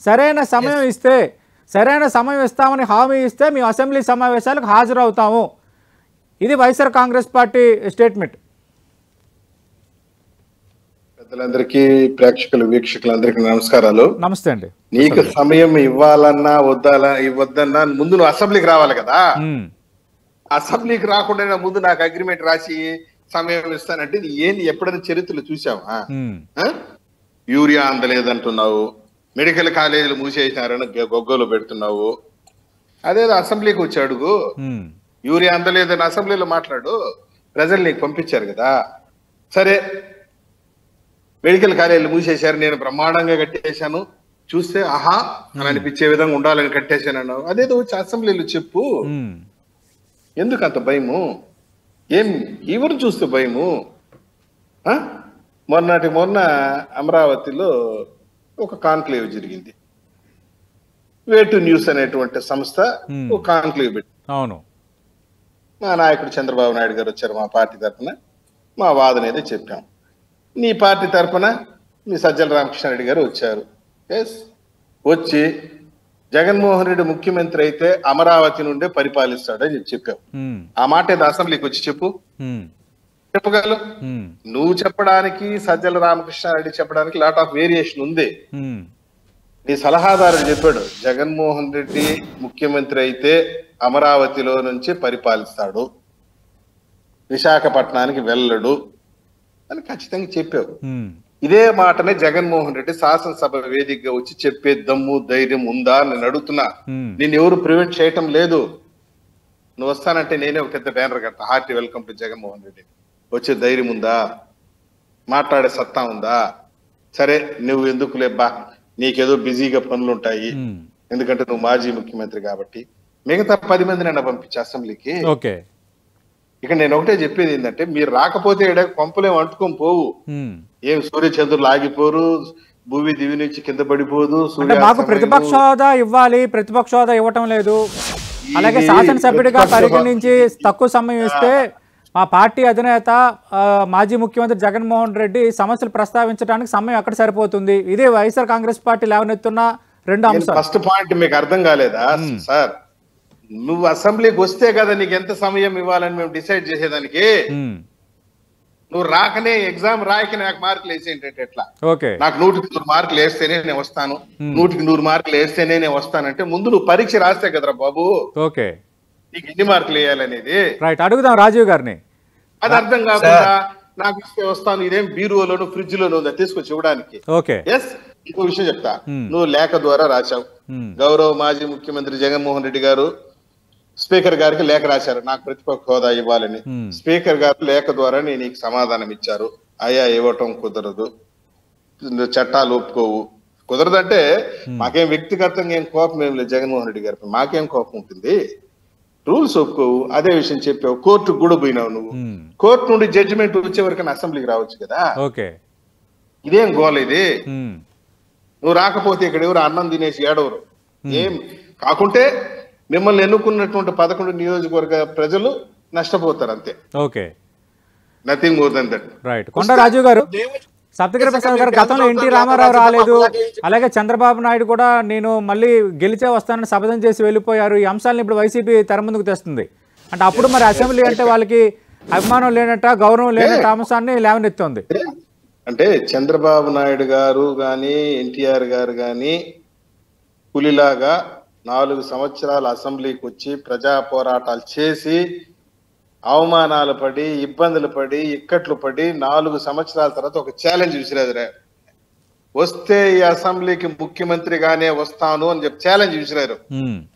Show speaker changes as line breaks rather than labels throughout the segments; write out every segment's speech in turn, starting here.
సరైన సమయం ఇస్తే, సరైన సమయం ఇస్తామని హామీ ఇస్తే మేము అసెంబ్లీ సమావేశాలకు హాజరవుతాము. ఇది వైఎస్ఆర్ కాంగ్రెస్ పార్టీ స్టేట్మెంట్.
పెద్దలందరికీ, ప్రేక్షకులు, వీక్షకులందరికీ నమస్కారాలు.
నమస్తే అండి.
నీకు సమయం ఇవ్వాలన్నా ఇవ్వద్దన్నా ముందు నువ్వు అసెంబ్లీకి రావాలి కదా. అసెంబ్లీకి రాకుండా ముందు నాకు అగ్రిమెంట్ రాసి సమయం ఇస్తానంటే ఏంది? ఎప్పుడైనా చరిత్రలు చూసావా? యూరియా అందలేదంటున్నావు, మెడికల్ కాలేజీలు మూసేసినారని గొగ్గలు పెడుతున్నావు. అదేదో అసెంబ్లీకి వచ్చి అడుగు. యూరియా అందలేదని అసెంబ్లీలో మాట్లాడు. ప్రజలు నీకు పంపించారు కదా. సరే, మెడికల్ కాలేజీలు మూసేశారు, నేను బ్రహ్మాండంగా కట్టేశాను, చూస్తే ఆహా అని అనిపించే విధంగా ఉండాలని కట్టేశాను అన్నావు. అదేదో వచ్చి అసెంబ్లీలో చెప్పు. ఎందుకు అంత భయము? ఏం ఎవరు చూస్తే భయము? మొన్న అమరావతిలో ఒక కాన్క్లేవ్ జరిగింది. వేటు న్యూస్ అనేటువంటి సంస్థ ఒక కాన్క్లేవ్ పెట్టి,
అవును,
మా నాయకుడు చంద్రబాబు నాయుడు గారు వచ్చారు. మా పార్టీ తరఫున మా వాదన ఏదో చెప్పాం. నీ పార్టీ తరఫున మీ సజ్జల రామకృష్ణారెడ్డి గారు వచ్చారు. వచ్చి జగన్మోహన్ రెడ్డి ముఖ్యమంత్రి అయితే అమరావతి నుండే పరిపాలిస్తాడని చెప్పావు. ఆ మాట ఏదో అసెంబ్లీకి వచ్చి చెప్పు. చెప్పగలరు? నువ్వు చెప్పడానికి, సజ్జల రామకృష్ణారెడ్డి చెప్పడానికి లాట్ ఆఫ్ వేరియేషన్ ఉంది. నీ సలహాదారుడు చెప్పాడు, జగన్మోహన్ రెడ్డి ముఖ్యమంత్రి అయితే అమరావతిలో నుంచి పరిపాలిస్తాడు, విశాఖపట్నానికి వెళ్ళడు అని ఖచ్చితంగా చెప్పావు. ఇదే మాటనే జగన్మోహన్ రెడ్డి శాసనసభ వేదికగా వచ్చి చెప్పే దమ్ము ధైర్యం ఉందా నేను అడుగుతున్నా. నిన్ను ఎవరు ప్రివెంట్ చేయటం లేదు. నువ్వు వస్తానంటే నేనే ఒక పెద్ద బ్యానర్ కడతా, hearty welcome to Jaganmohan Reddy. వచ్చే ధైర్యం ఉందా? మాట్లాడే సత్తా ఉందా? సరే, నువ్వు ఎందుకు లేబ్బా, నీకేదో బిజీగా పనులు ఉంటాయి, ఎందుకంటే నువ్వు మాజీ ముఖ్యమంత్రి కాబట్టి. మిగతా 10 మందిని పంపించి అసెంబ్లీకి. ఇక నేను ఒకటే చెప్పేది ఏంటంటే, మీరు రాకపోతే పంపులేం అంటుకొని పోవు. ఏం సూర్యచంద్రులు ఆగిపోరు, భూమి దివి నుంచి కింద పడిపోదు.
మాకు ప్రతిపక్ష హోదా ఇవ్వాలి, ప్రతిపక్ష హోదా ఇవ్వటం లేదు. అలాగే శాసనసభ్యుడిగా పరిగణించి తక్కువ సమయం ఇస్తే మా పార్టీ అధినేత మాజీ ముఖ్యమంత్రి జగన్మోహన్ రెడ్డి సమస్యలు ప్రస్తావించడానికి సమయం ఎక్కడ సరిపోతుంది? ఇదే వైఎస్ఆర్ కాంగ్రెస్ పార్టీ లేవనెత్తున్న 2 అంశాలు.
ఫస్ట్ పాయింట్ మీకు అర్థం కాలేదా సార్? నువ్వు అసెంబ్లీకి వస్తే కదా నీకు ఎంత సమయం ఇవ్వాలని మేము డిసైడ్ చేసేదానికి. నువ్వు రాకనే ఎగ్జామ్ రాయక నాకు మార్కులు వేసేంటే ఎట్లా? నాకు 100కి 100 మార్కులు వేస్తేనే నేను వస్తాను, 100కి 100 మార్కులు వేస్తేనే నేను వస్తానంటే ముందు నువ్వు పరీక్ష రాస్తే కదరా బాబు నీకు ఎన్ని మార్కులు వేయాలనేది.
అడుగుదాం రాజీవ్ గారిని.
అది అర్థం కాకుండా నాకు ఇస్తే వస్తాను, ఇదేం బీరువలోను ఫ్రిడ్జ్ లోను ఉందా తీసుకొచ్చి ఇవ్వడానికి. ఇంకో విషయం చెప్తా, నువ్వు లేఖ ద్వారా రాశావు. గౌరవ మాజీ ముఖ్యమంత్రి జగన్మోహన్ రెడ్డి గారు స్పీకర్ గారికి లేఖ రాశారు, నాకు ప్రతిపక్ష హోదా ఇవ్వాలని. స్పీకర్ గారు లేఖ ద్వారా నీకు సమాధానం ఇచ్చారు, అయ్యా ఇవ్వటం కుదరదు, చట్టాలు ఒప్పుకోవు. కుదరదంటే మాకేం వ్యక్తిగతంగా ఏం కోపం ఏం లేదు జగన్మోహన్ రెడ్డి గారికి, మాకేం కోపం ఉంటుంది, రూల్స్ ఒప్పుకోవు. అదే విషయం చెప్పావు. కోర్టుకు కూడా పోయినావు నువ్వు. కోర్టు నుండి జడ్జిమెంట్ వచ్చే వరకు అసెంబ్లీకి రావచ్చు కదా. ఇదేం గోల ఇది? నువ్వు రాకపోతే ఇక్కడ ఎవరు అన్నం తినేసి ఏడవరు. ఏం కాకుంటే మిమ్మల్ని ఎన్నుకున్నటువంటి 11 నియోజకవర్గ ప్రజలు నష్టపోతారు అంతే. Nothing more than that.
కొండ రాజు గారు, సప్తగిరి ప్రసాద్ గారు, గతంలో ఎన్టీ రామారావు రాలేదు, అలాగే చంద్రబాబు నాయుడు కూడా నేను మళ్ళీ గెలిచే వస్తానని శపథం చేసి వెళ్ళిపోయారు. ఈ అంశాలను ఇప్పుడు వైసీపీ తెర ముందుకు తెస్తుంది. అంటే అప్పుడు మరి అసెంబ్లీ అంటే వాళ్ళకి అభిమానం లేనట్ట, గౌరవం లేనట్ట అంశాన్ని లేవనెత్తుంది.
అంటే చంద్రబాబు నాయుడు గారు గాని ఎన్టీఆర్ గారు గాని పులిలాగా 4 సంవత్సరాలు అసెంబ్లీకి వచ్చి ప్రజా పోరాటాలు చేసి అవమానాలు పడి, ఇబ్బందులు పడి, ఇక్కట్లు పడి 4 సంవత్సరాల తర్వాత ఒక ఛాలెంజ్ విసిరారు. వస్తే ఈ అసెంబ్లీకి ముఖ్యమంత్రిగానే వస్తాను అని చెప్పి ఛాలెంజ్ విసిరారు.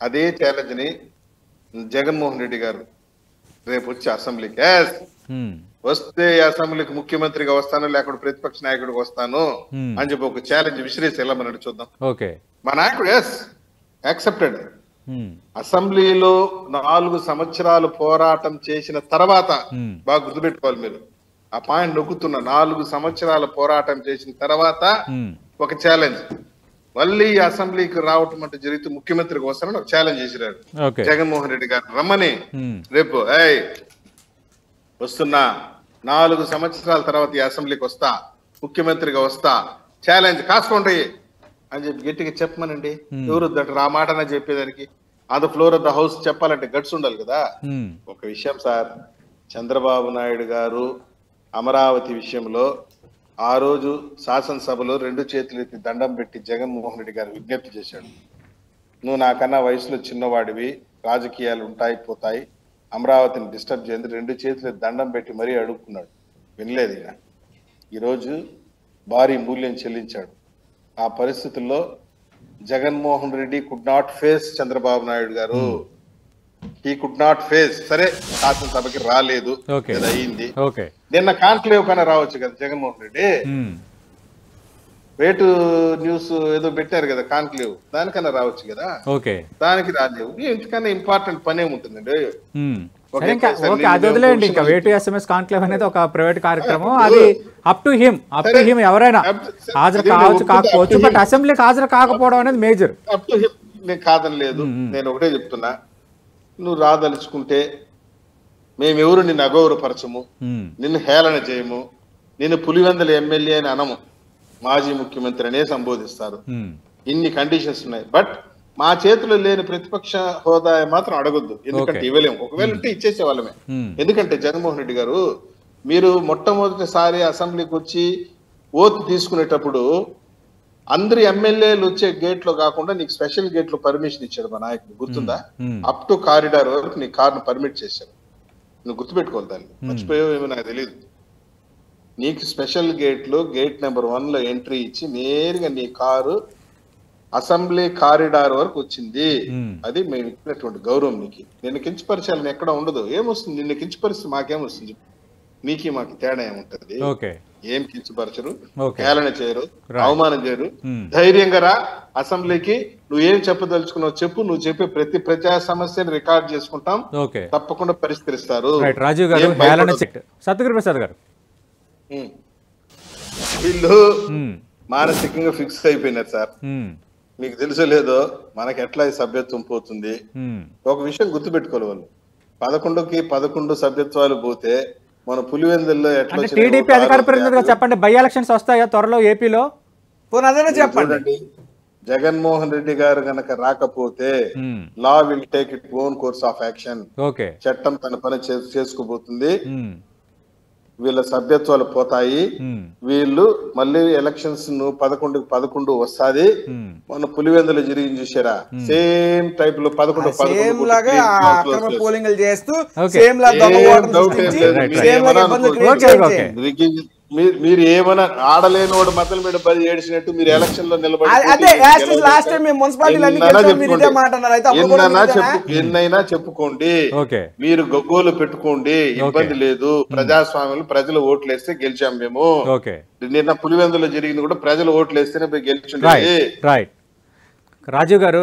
అదే ఛాలెంజ్ ని జగన్మోహన్ రెడ్డి గారు రేపు వచ్చి అసెంబ్లీకి వస్తే ఈ అసెంబ్లీకి ముఖ్యమంత్రిగా వస్తాను, లేకపోతే ప్రతిపక్ష నాయకుడికి వస్తాను అని చెప్పి ఒక ఛాలెంజ్ విసిరేసి వెళ్ళమన్నాడు. చూద్దాం. మా నాయకుడు యాక్సెప్టెడ్. అసెంబ్లీలో 4 సంవత్సరాలు పోరాటం చేసిన తర్వాత, బాగా గుర్తుపెట్టుకోవాలి మీరు, ఆ పాయింట్ నొక్కుతున్నా, 4 సంవత్సరాల పోరాటం చేసిన తర్వాత ఒక ఛాలెంజ్, మళ్ళీ అసెంబ్లీకి రావటం అంటే జరిగితే ముఖ్యమంత్రికి వస్తానని ఒక ఛాలెంజ్ చేసిరాడు జగన్మోహన్ రెడ్డి గారు. రమ్మని రేపు వస్తున్నా, 4 సంవత్సరాల తర్వాత ఈ అసెంబ్లీకి వస్తా, ముఖ్యమంత్రిగా వస్తా, ఛాలెంజ్ కాసుకోండి అని చెప్పి గట్టిగా చెప్పమనండి. ఎవరు వద్దంటారు ఆ మాట అని చెప్పేదానికి? On the floor of the house చెప్పాలంటే గట్స్ ఉండాలి కదా. ఒక విషయం సార్, చంద్రబాబు నాయుడు గారు అమరావతి విషయంలో ఆ రోజు శాసనసభలో 2 చేతులు ఎత్తి దండం పెట్టి జగన్మోహన్ రెడ్డి గారు విజ్ఞప్తి చేశాడు. నువ్వు నాకన్నా వయసులో చిన్నవాడివి, రాజకీయాలు ఉంటాయి పోతాయి, అమరావతిని డిస్టర్బ్ చేయండి, 2 చేతులు దండం పెట్టి మరీ అడుక్కున్నాడు. వినలేదు ఈయన. ఈరోజు భారీ మూల్యం చెల్లించాడు. ఆ పరిస్థితుల్లో Jaganmohan Reddy could not face Chandrababu Naidu గారు. He could not face. సరే, శాసనసభకి రాలేదు, అయింది. నిన్న కాన్క్లేవ్ కన్నా రావచ్చు కదా జగన్మోహన్ రెడ్డి. వేటు న్యూస్ ఏదో పెట్టారు కదా కాన్క్లేవ్, దానికన్నా రావచ్చు కదా. దానికి రాలేవు. ఇంతకన్నా ఇంపార్టెంట్ పని ఏముంటుందండి?
అది వదిలేండి. ఇంకా వేటు SMS కాన్క్లేవ్ అనేది ఒక ప్రైవేట్ కార్యక్రమం. అది అప్ టు హిమ్ ఎవరైనా హాజరు కావచ్చు కాకపోవచ్చు. బట్ అసెంబ్లీకి హాజరు కాకపోవడం అనేది మేజర్.
అప్ టు హిమ్ నేను కాదని లేదు. నేను ఒకటే చెప్తున్నా, నువ్వు రాదలుచుకుంటే మేమెవరు నిన్ను అగౌరవపరచము, నిన్ను హేళన చేయము, నిన్ను పులివెందుల ఎమ్మెల్యే అని అనము, మాజీ ముఖ్యమంత్రి అనే సంబోధిస్తారు. ఇన్ని కండిషన్స్ ఉన్నాయి. బట్ మా చేతిలో లేని ప్రతిపక్ష హోదా మాత్రం అడగొద్దు, ఎందుకంటే ఇవ్వలేము. ఒకవేళ ఉంటే ఇచ్చేసే వాళ్ళమే. ఎందుకంటే జగన్మోహన్ రెడ్డి గారు, మీరు మొట్టమొదటిసారి అసెంబ్లీకి వచ్చి ఓత్ తీసుకునేటప్పుడు అందరి ఎమ్మెల్యేలు వచ్చే గేట్ లో కాకుండా నీకు స్పెషల్ గేట్ లో పర్మిషన్ ఇచ్చాడు మా నాయకుడు, గుర్తుందా? అప్ టు కారిడార్ వరకు నీ కారును పర్మిట్ చేశాడు. నువ్వు గుర్తుపెట్టుకోవాలి దాన్ని, మర్చిపోయావు ఏమో నాకు తెలియదు. నీకు స్పెషల్ గేట్లు గేట్ నెంబర్ 1 లో ఎంట్రీ ఇచ్చి నేరుగా నీ కారు అసెంబ్లీ కారిడార్ వరకు వచ్చింది. అది మేము ఇచ్చినటువంటి గౌరవం నీకు. నిన్ను కించపరిచాలని ఎక్కడ ఉండదు. ఏమొస్తుంది? నిన్ను కించపరిస్తే మాకేమొస్తుంది? నీకు మాకు తేడా ఏముంటది? ఏం కించపరచరు, హేళన చేయరు, అవమానం చేయరు. ధైర్యంగా రా అసెంబ్లీకి. నువ్వు ఏం చెప్పదలుచుకున్నావు చెప్పు. నువ్వు చెప్పే ప్రతి ప్రజా సమస్యను రికార్డ్ చేసుకుంటాం, తప్పకుండా పరిష్కరిస్తారు.
సత్యగిరి ప్రసాద్ గారు,
వీళ్ళు మానసికంగా ఫిక్స్ అయిపోయినారు సార్. మీకు తెలుసో లేదో, మనకి ఎట్లా సభ్యత్వం పోతుంది. ఒక విషయం గుర్తుపెట్టుకోవాలి, వాళ్ళు 11కి 11 సభ్యత్వాలు పోతే మన పులివెందుల్లో ఎట్లా
టీడీపీ అధికార ప్రతినిధిగా చెప్పండి, బై ఎలక్షన్స్ వస్తాయా త్వరలో ఏపీలో?
చెప్పండి. జగన్మోహన్ రెడ్డి గారు గనక రాకపోతే law will take it own course of action. చట్టం తన పని చేసుకోబోతుంది. వీళ్ళ సభ్యత్వాలు పోతాయి. వీళ్ళు మళ్ళీ ఎలక్షన్స్ 11కి 11 వస్తాది. మన పులివెందులు జరిగింది చూసారా, సేమ్ టైప్ లో 11
పోలింగ్ చేస్తూ
మీరు ఏమైనా ఆడలేనోడు మతల మీద బలి ఏడిచినట్టు మీరు ఎలక్షన్ లో నిలబడి ఎన్నైనా చెప్పుకోండి, మీరు గగ్గోలు పెట్టుకోండి, ఇబ్బంది లేదు. ప్రజాస్వామ్యం ప్రజలు ఓట్లు వేస్తే గెలిచాం మేము. నిన్న పులివెందులో జరిగింది కూడా ప్రజలు ఓట్లు వేస్తేనే గెలిచింది.
రాజీవ్ గారు